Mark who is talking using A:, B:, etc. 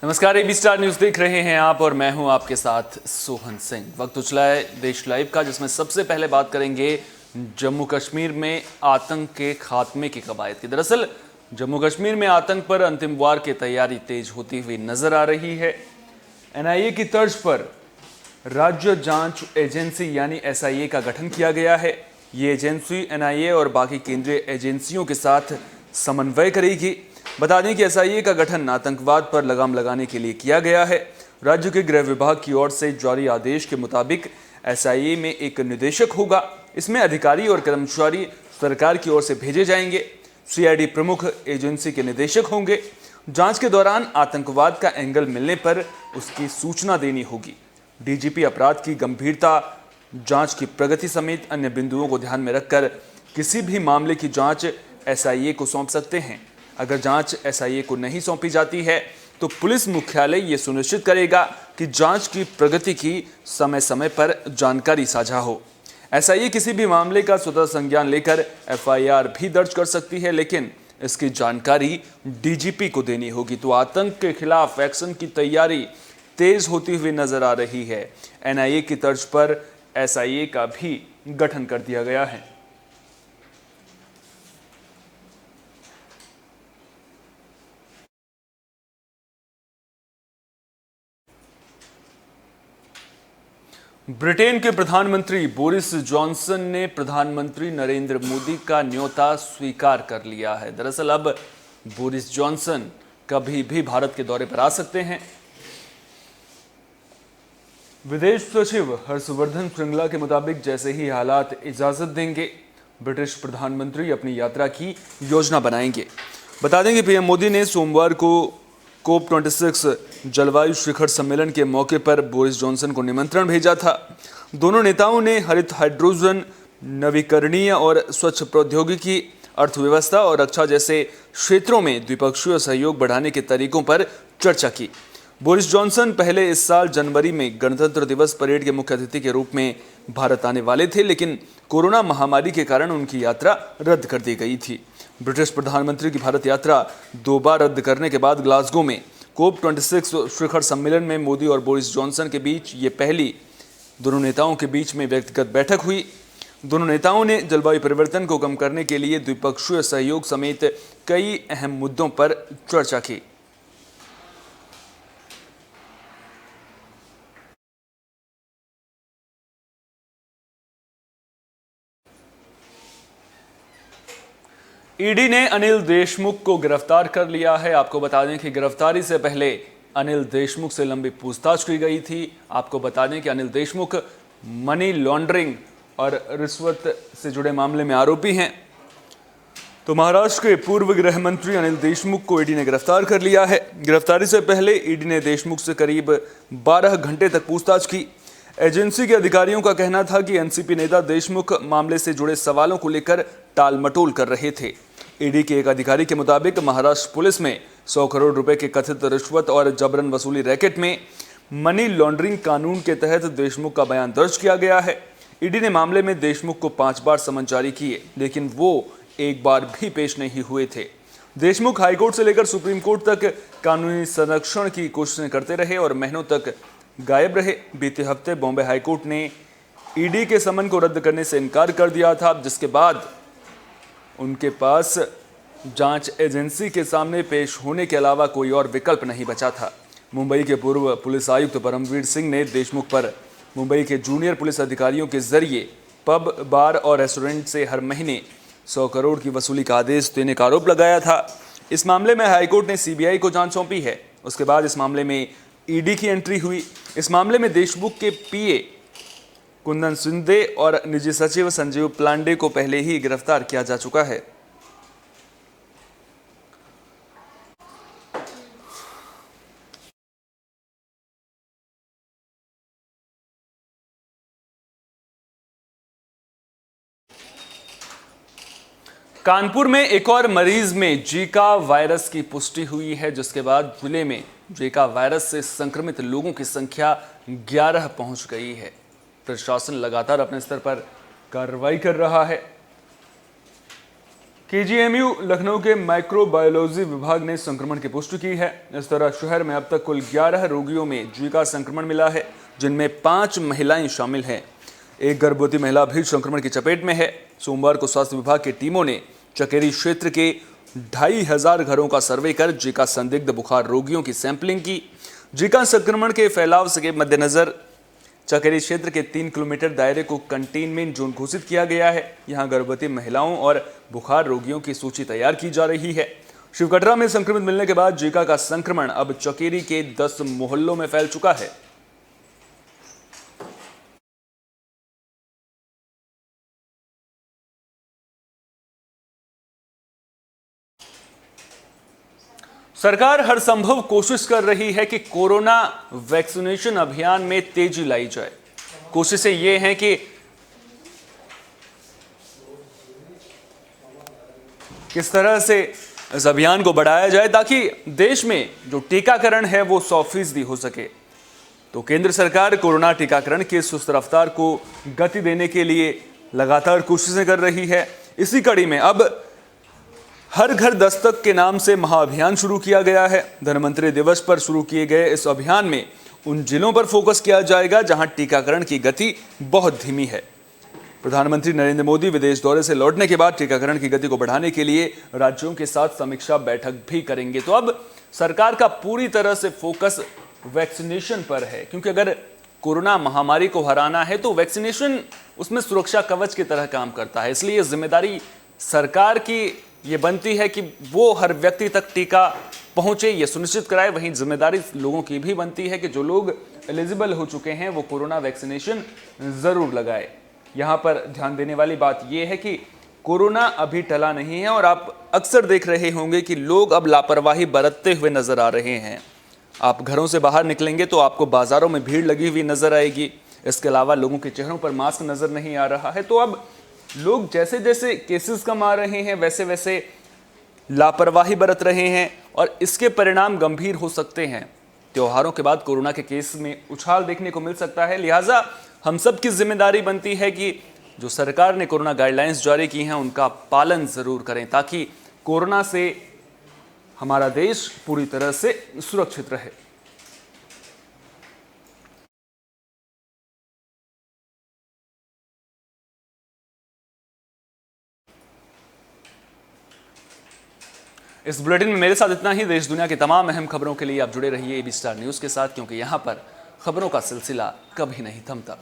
A: नमस्कार, AB star news देख रहे हैं आप और मैं हूं आपके साथ सोहन सिंह। वक्त उछला है देश लाइव का, जिसमें सबसे पहले बात करेंगे जम्मू कश्मीर में आतंक के खात्मे की कवायद की। दरअसल जम्मू कश्मीर में आतंक पर अंतिम वार की तैयारी तेज होती हुई नजर आ रही है। एनआईए की तर्ज पर राज्य जांच एजेंसी यानी एसआईए का गठन किया गया है। ये एजेंसी एनआईए और बाकी केंद्रीय एजेंसियों के साथ समन्वय करेगी। बता दें कि एसआईए का गठन आतंकवाद पर लगाम लगाने के लिए किया गया है। राज्य के गृह विभाग की ओर से जारी आदेश के मुताबिक एसआईए में एक निदेशक होगा। इसमें अधिकारी और कर्मचारी सरकार की ओर से भेजे जाएंगे। सीआईडी प्रमुख एजेंसी के निदेशक होंगे। जांच के दौरान आतंकवाद का एंगल मिलने पर उसकी सूचना देनी होगी। डीजीपी अपराध की गंभीरता, जांच की प्रगति समेत अन्य बिंदुओं को ध्यान में रखकर किसी भी मामले की जांच एसआईए को सौंप सकते हैं। अगर जांच एसआईए को नहीं सौंपी जाती है तो पुलिस मुख्यालय ये सुनिश्चित करेगा कि जांच की प्रगति की समय समय पर जानकारी साझा हो। एसआईए किसी भी मामले का स्वतः संज्ञान लेकर एफआईआर भी दर्ज कर सकती है, लेकिन इसकी जानकारी डीजीपी को देनी होगी। तो आतंक के खिलाफ एक्शन की तैयारी तेज होती हुई नजर आ रही है। एनआईए की तर्ज पर एसआईए का भी गठन कर दिया गया है। ब्रिटेन के प्रधानमंत्री बोरिस जॉनसन ने प्रधानमंत्री नरेंद्र मोदी का न्योता स्वीकार कर लिया है। दरअसल अब बोरिस जॉनसन कभी भी भारत के दौरे पर आ सकते हैं। विदेश सचिव हर्षवर्धन श्रृंगला के मुताबिक जैसे ही हालात इजाजत देंगे, ब्रिटिश प्रधानमंत्री अपनी यात्रा की योजना बनाएंगे। बता दें कि पीएम मोदी ने सोमवार को COP26 जलवायु शिखर सम्मेलन के मौके पर बोरिस जॉनसन को निमंत्रण भेजा था। दोनों नेताओं ने हरित हाइड्रोजन, नवीकरणीय और स्वच्छ प्रौद्योगिकी, अर्थव्यवस्था और रक्षा जैसे क्षेत्रों में द्विपक्षीय सहयोग बढ़ाने के तरीकों पर चर्चा की। बोरिस जॉनसन पहले इस साल जनवरी में गणतंत्र दिवस परेड के मुख्य अतिथि के रूप में भारत आने वाले थे, लेकिन कोरोना महामारी के कारण उनकी यात्रा रद्द कर दी गई थी। ब्रिटिश प्रधानमंत्री की भारत यात्रा 2 बार रद्द करने के बाद ग्लासगो में COP26 शिखर सम्मेलन में मोदी और बोरिस जॉनसन के बीच ये पहली दोनों नेताओं के बीच में व्यक्तिगत बैठक हुई। दोनों नेताओं ने जलवायु परिवर्तन को कम करने के लिए द्विपक्षीय सहयोग समेत कई अहम मुद्दों पर चर्चा की। ईडी ने अनिल देशमुख को गिरफ्तार कर लिया है। आपको बता दें कि गिरफ्तारी से पहले अनिल देशमुख से लंबी पूछताछ की गई थी। आपको बता दें कि अनिल देशमुख मनी लॉन्ड्रिंग और रिश्वत से जुड़े मामले में आरोपी हैं। तो महाराष्ट्र के पूर्व गृह मंत्री अनिल देशमुख को ईडी ने गिरफ्तार कर लिया है। गिरफ्तारी से पहले ईडी ने देशमुख से करीब 12 घंटे तक पूछताछ की। एजेंसी के अधिकारियों का कहना था कि एनसीपी नेता देशमुख मामले से जुड़े सवालों को लेकर टाल मटोल कर रहे थे। ईडी के एक अधिकारी के मुताबिक महाराष्ट्र पुलिस में 100 करोड़ रुपए के कथित रिश्वत और जबरन वसूली रैकेट में मनी लॉन्ड्रिंग कानून के तहत देशमुख का बयान दर्ज किया गया है। ईडी ने मामले में देशमुख को 5 बार समन जारी किए, लेकिन वो एक बार भी पेश नहीं हुए थे। देशमुख हाईकोर्ट से लेकर सुप्रीम कोर्ट तक कानूनी संरक्षण की कोशिशें करते रहे और महीनों तक गायब रहे। बीते हफ्ते बॉम्बे हाईकोर्ट ने ईडी के समन को रद्द करने से इनकार कर दिया था, जिसके बाद उनके पास जांच एजेंसी के सामने पेश होने के अलावा कोई और विकल्प नहीं बचा था। मुंबई के पूर्व पुलिस आयुक्त परमवीर सिंह ने देशमुख पर मुंबई के जूनियर पुलिस अधिकारियों के जरिए पब, बार और रेस्टोरेंट से हर महीने 100 करोड़ की वसूली का आदेश देने का आरोप लगाया था। इस मामले में हाईकोर्ट ने सीबीआई को जांच सौंपी है। उसके बाद इस मामले में ईडी की एंट्री हुई। इस मामले में देशमुख के पीए कुंदन सिंधे और निजी सचिव संजीव पांडे को पहले ही गिरफ्तार किया जा चुका है। कानपुर में एक और मरीज में जीका वायरस की पुष्टि हुई है, जिसके बाद जिले में जीका वायरस से संक्रमित लोगों की संख्या 11 पहुंच गई है। प्रशासन लगातार अपने स्तर पर कार्रवाई कर रहा है। केजीएमयू लखनऊ के माइक्रोबायोलॉजी विभाग ने संक्रमण की पुष्टि की है। इस तरह शहर में अब तक कुल 11 रोगियों में जीका संक्रमण मिला है, जिनमें 5 महिलाएं शामिल हैं। एक गर्भवती महिला भी संक्रमण की चपेट में है। सोमवार को स्वास्थ्य विभाग की टीमों ने चकेरी क्षेत्र के 2500 घरों का सर्वे कर जीका संदिग्ध बुखार रोगियों की सैंपलिंग की। जीका संक्रमण के फैलाव के मद्देनजर चकेरी क्षेत्र के 3 किलोमीटर दायरे को कंटेनमेंट जोन घोषित किया गया है। यहां गर्भवती महिलाओं और बुखार रोगियों की सूची तैयार की जा रही है। शिवकटरा में संक्रमित मिलने के बाद जीका का संक्रमण अब चकेरी के 10 मोहल्लों में फैल चुका है। सरकार हर संभव कोशिश कर रही है कि कोरोना वैक्सीनेशन अभियान में तेजी लाई जाए। कोशिशें ये हैं कि किस तरह से इस अभियान को बढ़ाया जाए ताकि देश में जो टीकाकरण है वो 100% हो सके। तो केंद्र सरकार कोरोना टीकाकरण की सुस्त रफ्तार को गति देने के लिए लगातार कोशिशें कर रही है। इसी कड़ी में अब हर घर दस्तक के नाम से महाअभियान शुरू किया गया है। धनवंतरि दिवस पर शुरू किए गए इस अभियान में उन जिलों पर फोकस किया जाएगा जहां टीकाकरण की गति बहुत धीमी है। प्रधानमंत्री नरेंद्र मोदी विदेश दौरे से लौटने के बाद टीकाकरण की गति को बढ़ाने के लिए राज्यों के साथ समीक्षा बैठक भी करेंगे। तो अब सरकार का पूरी तरह से फोकस वैक्सीनेशन पर है, क्योंकि अगर कोरोना महामारी को हराना है तो वैक्सीनेशन उसमें सुरक्षा कवच की तरह काम करता है। इसलिए जिम्मेदारी सरकार की ये बनती है कि वो हर व्यक्ति तक टीका पहुंचे, ये सुनिश्चित कराए। वहीं जिम्मेदारी लोगों की भी बनती है कि जो लोग एलिजिबल हो चुके हैं वो कोरोना वैक्सीनेशन जरूर लगाए। यहाँ पर ध्यान देने वाली बात यह है कि कोरोना अभी टला नहीं है और आप अक्सर देख रहे होंगे कि लोग अब लापरवाही बरतते हुए नजर आ रहे हैं। आप घरों से बाहर निकलेंगे तो आपको बाजारों में भीड़ लगी हुई नजर आएगी। इसके अलावा लोगों के चेहरों पर मास्क नजर नहीं आ रहा है। तो अब लोग जैसे जैसे केसेस कम आ रहे हैं वैसे वैसे लापरवाही बरत रहे हैं और इसके परिणाम गंभीर हो सकते हैं। त्योहारों के बाद कोरोना के केस में उछाल देखने को मिल सकता है। लिहाजा हम सब की जिम्मेदारी बनती है कि जो सरकार ने कोरोना गाइडलाइंस जारी की हैं उनका पालन जरूर करें ताकि कोरोना से हमारा देश पूरी तरह से सुरक्षित रहे। इस बुलेटिन में मेरे साथ इतना ही। देश दुनिया की तमाम अहम खबरों के लिए आप जुड़े रहिए एबी स्टार न्यूज़ के साथ, क्योंकि यहाँ पर खबरों का सिलसिला कभी नहीं थमता।